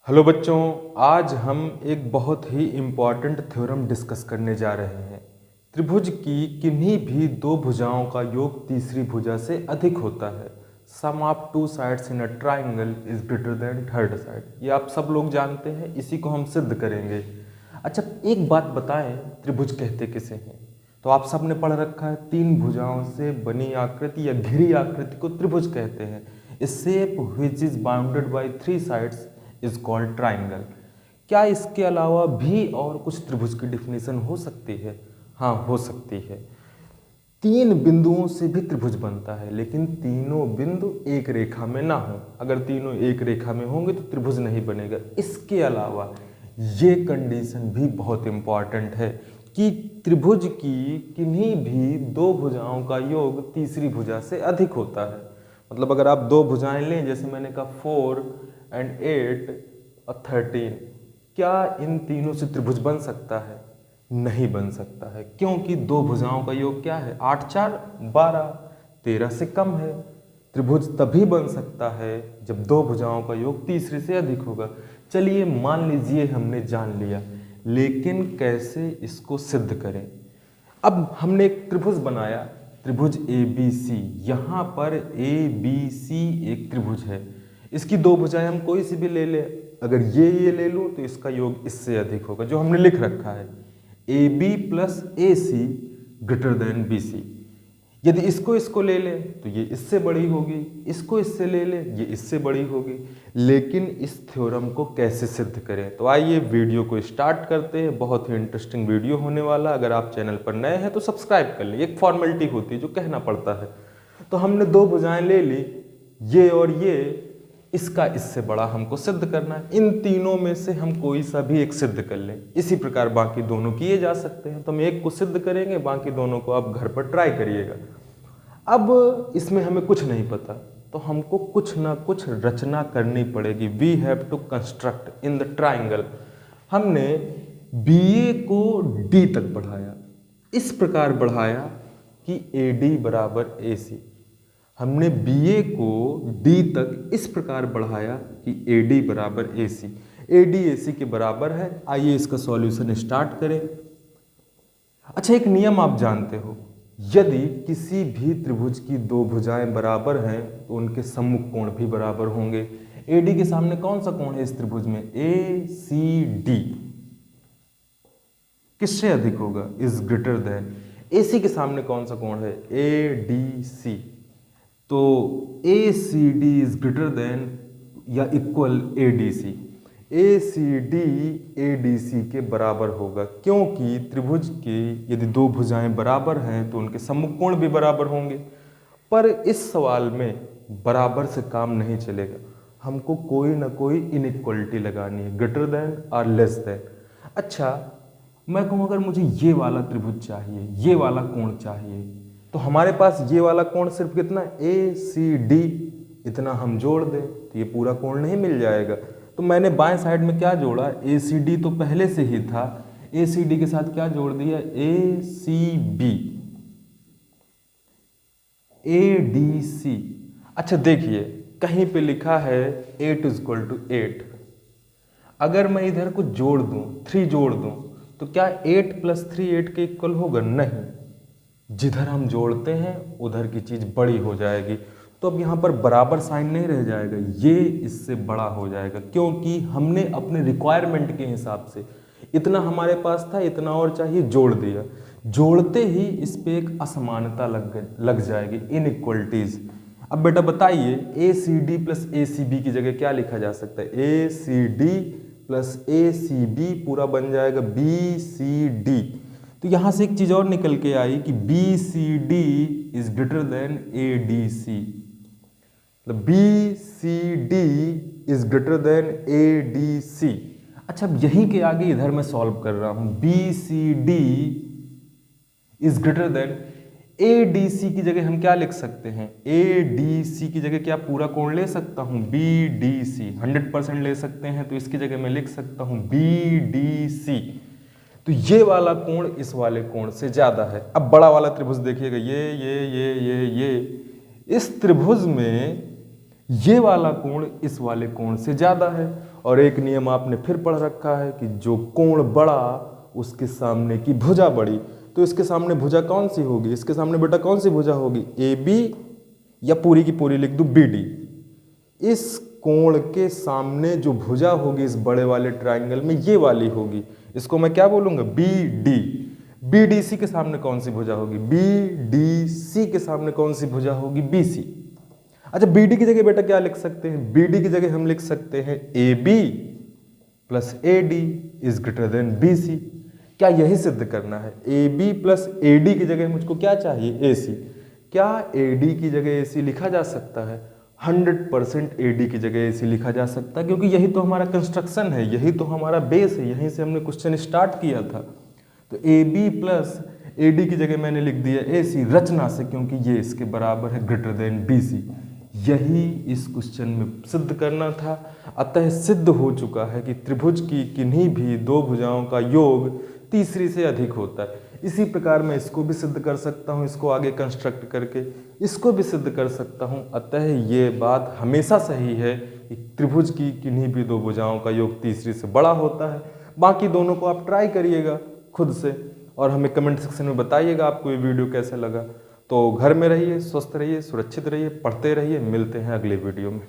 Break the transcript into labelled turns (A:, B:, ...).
A: Hello बच्चों, आज हम एक बहुत ही इम्पॉर्टेंट थ्योरम डिस्कस करने जा रहे हैं। त्रिभुज की किन्हीं भी दो भुजाओं का योग तीसरी भुजा से अधिक होता है। Sum of two sides in a triangle is greater than third side. ये आप सब लोग जानते हैं, इसी को हम सिद्ध करेंगे। अच्छा, एक बात बताएं, त्रिभुज कहते किसे हैं? तो आप सब ने पढ़ रखा है, तीन भुजाओं से बनी आकृति या घिरी आकृति को त्रिभुज कहते हैं। A shape which is bounded by three sides is called triangle. क्या इसके अलावा भी और कुछ त्रिभुज की डिफिनेशन हो सकती है? हाँ, हो सकती है। तीन बिंदुओं से भी त्रिभुज बनता है, लेकिन तीनों बिंदु एक रेखा में ना हो। अगर तीनों एक रेखा में होंगे तो त्रिभुज नहीं बनेगा। इसके अलावा ये कंडीशन भी बहुत इंपॉर्टेंट है कि त्रिभुज की किन्हीं भी दो भुजाओं का योग तीसरी भुजा से अधिक होता है। मतलब अगर आप दो भुजाएं लें, जैसे मैंने कहा 4 and 8 और 13, क्या इन तीनों से त्रिभुज बन सकता है? नहीं बन सकता है, क्योंकि दो भुजाओं का योग क्या है? 8 4 12, 13 से कम है। त्रिभुज तभी बन सकता है जब दो भुजाओं का योग तीसरे से अधिक होगा। चलिए मान लीजिए हमने जान लिया, लेकिन कैसे इसको सिद्ध करें? अब हमने एक त्रिभुज बनाया, त्रिभुज ए बी सी। यहाँ पर ए बी सी एक त्रिभुज है। इसकी दो भुजाएं हम कोई सी भी ले ले, अगर ये ले लूँ तो इसका योग इससे अधिक होगा, जो हमने लिख रखा है, A B plus A C greater than B C. यदि इसको ले ले तो ये इससे बड़ी होगी, इसको इससे ले ले ये इससे बड़ी होगी। लेकिन इस थ्योरम को कैसे सिद्ध करें? तो आइए वीडियो को स्टार्ट करते हैं। बहुत ही इंटरेस्टिंग वीडियो होने वाला। अगर आप चैनल पर नए हैं तो सब्सक्राइब कर लें, एक फॉर्मेलिटी होती है जो कहना पड़ता है। तो हमने दो भुजाएं ले ली, ये और ये। इसका इससे बड़ा हमको सिद्ध करना है। इन तीनों में से हम कोई सा भी एक सिद्ध कर लें। इसी प्रकार बाकी दोनों किए जा सकते हैं। तो हम एक को सिद्ध करेंगे, बाकी दोनों को आप घर पर ट्राई करिएगा। अब इसमें हमें कुछ नहीं पता, तो हमको कुछ ना कुछ रचना करनी पड़ेगी। We have to construct in the triangle. हमने बी ए को डी तक बढ़ाया, इस प्रकार बढ़ाया कि ए डी बराबर ए सी। हमने बी ए को डी तक इस प्रकार बढ़ाया कि ए डी बराबर ए सी। ए डी ए सी के बराबर है। आइए इसका सॉल्यूशन स्टार्ट करें। अच्छा, एक नियम आप जानते हो, यदि किसी भी त्रिभुज की दो भुजाएं बराबर हैं तो उनके सम्मुख कोण भी बराबर होंगे। ए डी के सामने कौन सा कोण है इस त्रिभुज में? A C D. किससे अधिक होगा? Is greater than. A C के सामने कौन सा कोण है? A D C. तो A C D is greater than या equal A D C. A C D A D C के बराबर होगा, क्योंकि त्रिभुज के यदि दो भुजाएं बराबर हैं तो उनके सम्मुख कोण भी बराबर होंगे। पर इस सवाल में बराबर से काम नहीं चलेगा, हमको कोई ना कोई इनइक्वलिटी लगानी है, ग्रेटर देन और लेस देन। अच्छा, मैं कहूँ अगर मुझे ये वाला त्रिभुज चाहिए, ये वाला कोण चाहिए, तो हमारे पास ये वाला कोण सिर्फ कितना? ए सी डी। इतना हम जोड़ दें तो ये पूरा कोण नहीं मिल जाएगा। तो मैंने बाएं साइड में क्या जोड़ा? ए सी डी तो पहले से ही था, ए सी डी के साथ क्या जोड़ दिया? A C B, A D C. अच्छा देखिए, कहीं पे लिखा है 8 इज इक्वल टू 8। अगर मैं इधर कुछ जोड़ दूं, 3 जोड़ दूं, तो क्या 8 प्लस 3 8 के इक्वल होगा? नहीं। जिधर हम जोड़ते हैं उधर की चीज बड़ी हो जाएगी। तो अब यहाँ पर बराबर साइन नहीं रह जाएगा, ये इससे बड़ा हो जाएगा, क्योंकि हमने अपने रिक्वायरमेंट के हिसाब से इतना हमारे पास था, इतना और चाहिए, जोड़ दिया। जोड़ते ही इस पे एक असमानता लग जाएगी, इनइक्वलिटीज। अब बेटा बताइए, ए C D plus A C B की जगह क्या लिखा जा सकता है? ए C D plus A C B पूरा बन जाएगा बी सी डी। तो यहां से एक चीज और निकल के आई कि B C D is greater than A D C. B C D is greater than A D C. अच्छा, अब यहीं के आगे इधर मैं सॉल्व कर रहा हूं, B C D is greater than A D C की जगह हम क्या लिख सकते हैं? ए डी सी की जगह क्या पूरा कोण ले सकता हूं? बी डी सी। 100% ले सकते हैं, तो इसकी जगह मैं लिख सकता हूं बी डी सी। तो ये वाला कोण इस वाले कोण से ज्यादा है। अब बड़ा वाला त्रिभुज देखिएगा, ये। इस त्रिभुज में ये वाला कोण इस वाले कोण से ज्यादा है, और एक नियम आपने फिर पढ़ रखा है कि जो कोण बड़ा उसके सामने की भुजा बड़ी। तो इसके सामने भुजा कौन सी होगी, इसके सामने बेटा कौन सी भुजा होगी, ए बी या पूरी की पूरी लिख दूं बी डी। इस कोण के सामने जो भुजा होगी इस बड़े वाले ट्रायंगल में ये वाली होगी, इसको मैं क्या बोलूंगा, B D. B D C के सामने कौन सी भुजा होगी, बी डी सी के सामने कौन सी भुजा होगी, बी सी। अच्छा बी डी की जगह बेटा क्या लिख सकते हैं, बी डी की जगह हम लिख सकते हैं A B plus A D is greater than B C. क्या यही सिद्ध करना है, A B plus A D की जगह मुझको क्या चाहिए, ए सी। क्या ए डी की जगह ए सी लिखा जा सकता है, 100% ए डी की जगह ए सी लिखा जा सकता है, क्योंकि यही तो हमारा कंस्ट्रक्शन है, यही तो हमारा बेस है, यहीं से हमने क्वेश्चन स्टार्ट किया था। तो A B plus A D की जगह मैंने लिख दिया ए सी रचना से, क्योंकि ये इसके बराबर है ग्रेटर देन बी सी। यही इस क्वेश्चन में सिद्ध करना था। अतः सिद्ध हो चुका है कि त्रिभुज की किन्हीं भी दो भुजाओं का योग तीसरी से अधिक होता है। इसी प्रकार मैं इसको भी सिद्ध कर सकता हूँ, इसको आगे कंस्ट्रक्ट करके इसको भी सिद्ध कर सकता हूँ। अतः ये बात हमेशा सही है कि त्रिभुज की किन्हीं भी दो भुजाओं का योग तीसरी से बड़ा होता है। बाकी दोनों को आप ट्राई करिएगा खुद से और हमें कमेंट सेक्शन में बताइएगा आपको ये वीडियो कैसा लगा। तो घर में रहिए, स्वस्थ रहिए, सुरक्षित रहिए, पढ़ते रहिए। मिलते हैं अगले वीडियो में।